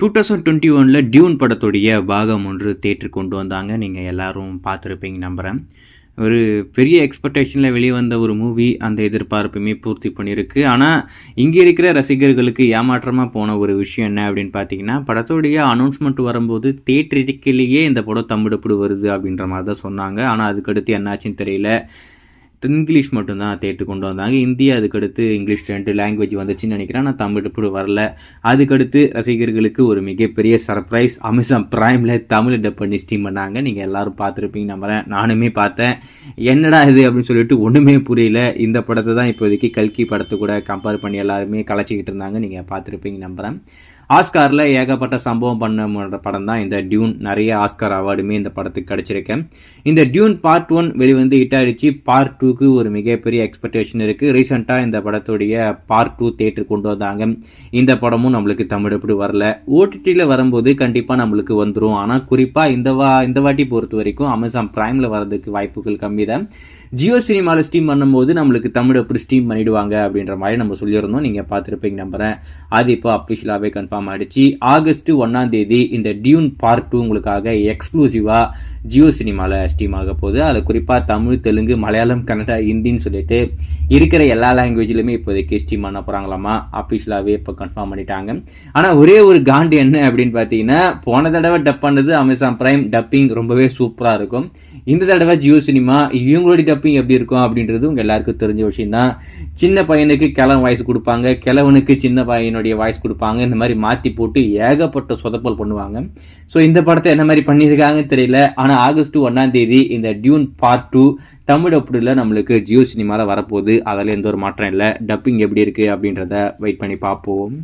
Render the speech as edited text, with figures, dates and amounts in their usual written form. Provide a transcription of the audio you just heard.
2021 tune படத்துடைய பாகம் 1 தியேட்டருக்கு கொண்டு வந்தாங்க. நீங்கள் எல்லாரும் பார்த்துருப்பீங்க நம்புகிறேன். ஒரு பெரிய எக்ஸ்பெக்டேஷனில் வெளிவந்த ஒரு மூவி அந்த எதிர்பார்ப்புமே பூர்த்தி பண்ணியிருக்கு. ஆனால் இங்கே இருக்கிற ரசிகர்களுக்கு ஏமாற்றமாக போன ஒரு விஷயம் என்ன அப்படின்னு பார்த்தீங்கன்னா, படத்துடைய அனௌன்ஸ்மெண்ட் வரும்போது தியேட்டருக்கிலேயே இந்த படம் தமிழப்படு வருது அப்படின்ற மாதிரி தான் சொன்னாங்க. ஆனால் அதுக்கடுத்து என்னாச்சுன்னு தெரியல. இங்கிலீஷ் மட்டும்தான் தேட்டர் கொண்டு வந்தாங்க. இந்தி அதுக்கடுத்து இங்கிலீஷ் 2 லாங்குவேஜ் வந்துச்சுன்னு நினைக்கிறேன். ஆனால் தமிழ் இப்படி வரல. அதுக்கடுத்து ரசிகர்களுக்கு ஒரு மிகப்பெரிய சர்ப்ரைஸ். அமேசான் பிரைமில் தமிழ் டப் பண்ணி ஸ்ட்ரீம் பண்ணாங்க. நீங்கள் எல்லோரும் பார்த்துருப்பீங்க நம்புறேன். நானுமே பார்த்தேன். என்னடா இது அப்படின்னு சொல்லிட்டு ஒன்றுமே புரியல. இந்த படத்தை தான் இப்போதைக்கு கல்கி படத்தை கூட கம்பேர் பண்ணி எல்லாருமே கலைச்சிக்கிட்டு இருந்தாங்க. நீங்கள் பார்த்துருப்பீங்க நம்புகிறேன். ஆஸ்காரில் ஏகப்பட்ட சம்பவம் பண்ண படம் தான் இந்த டியூன். நிறைய ஆஸ்கார் அவார்டுமே இந்த படத்துக்கு கிடச்சிருக்கேன். இந்த டியூன் பார்ட் 1 வெளிவந்து ஹிட் ஆகிடுச்சு. பார்ட் 2க்கு ஒரு மிகப்பெரிய எக்ஸ்பெக்டேஷன் இருக்குது. ரீசெண்டாக இந்த படத்துடைய பார்ட் 2 தேட்டர் கொண்டு வந்தாங்க. இந்த படமும் நம்மளுக்கு தமிழ் எப்படி வரல. ஓடிடியில் வரும்போது கண்டிப்பாக நம்மளுக்கு வந்துடும். ஆனால் குறிப்பாக இந்த வாட்டி பொறுத்த வரைக்கும் அமேசான் பிரைமில் வரதுக்கு வாய்ப்புகள் கம்மி தான். ஜியோ சினிமாவில் ஸ்ட்ரீம் பண்ணும்போது நம்மளுக்கு தமிழ் எப்படி ஸ்ட்ரீம் பண்ணிவிடுவாங்க அப்படின்ற மாதிரி நம்ம சொல்லியிருந்தோம். நீங்கள் பார்த்துருப்பீங்க நம்புகிறேன். அது இப்போ அஃபிஷியலாகவே கன்ஃபார்ம் ஆகிடுச்சு. ஆகஸ்ட் 1 இந்த டியூன் பார்ட் 2 உங்களுக்காக எக்ஸ்க்ளூசிவாக ஜியோ சினிமாவில் ஸ்ட்ரீம் ஆக போகுது. அதில் குறிப்பாக தமிழ், தெலுங்கு, மலையாளம், கன்னடா, ஹிந்தின்னு சொல்லிட்டு இருக்கிற எல்லா லாங்குவேஜ்லையுமே இப்போதைக்கு ஸ்ட்ரீம் பண்ண போகிறாங்களாமா. அஃபிஷியலாகவே இப்போ கன்ஃபார்ம் பண்ணிட்டாங்க. ஆனால் ஒரே ஒரு காண்டு என்ன அப்படின்னு பார்த்தீங்கன்னா, போன தடவை டப் பண்ணது அமேசான் பிரைம் டப்பிங் ரொம்பவே சூப்பராக இருக்கும். இந்த தடவை ஜியோ சினிமா இவங்களுடைய டப்பிங் எப்படி இருக்கும் அப்படின்றது உங்கள் எல்லாருக்கும் தெரிஞ்ச விஷயம் தான். சின்ன பையனுக்கு கிழவன் வாய்ஸ் கொடுப்பாங்க, கிழவனுக்கு சின்ன பையனுடைய வாய்ஸ் கொடுப்பாங்க. இந்த மாதிரி மாற்றி போட்டு ஏகப்பட்ட சொதப்பல் பண்ணுவாங்க. ஸோ இந்த படத்தை என்ன மாதிரி பண்ணியிருக்காங்கன்னு தெரியல. ஆனால் ஆகஸ்ட் 1 இந்த டியூன் பார்ட் 2 தமிழ் அப்படில நம்மளுக்கு ஜியோ சினிமாவில் வரப்போகுது. அதில் எந்த ஒரு மாற்றம் இல்லை. டப்பிங் எப்படி இருக்குது அப்படின்றத வெயிட் பண்ணி பார்ப்போம்.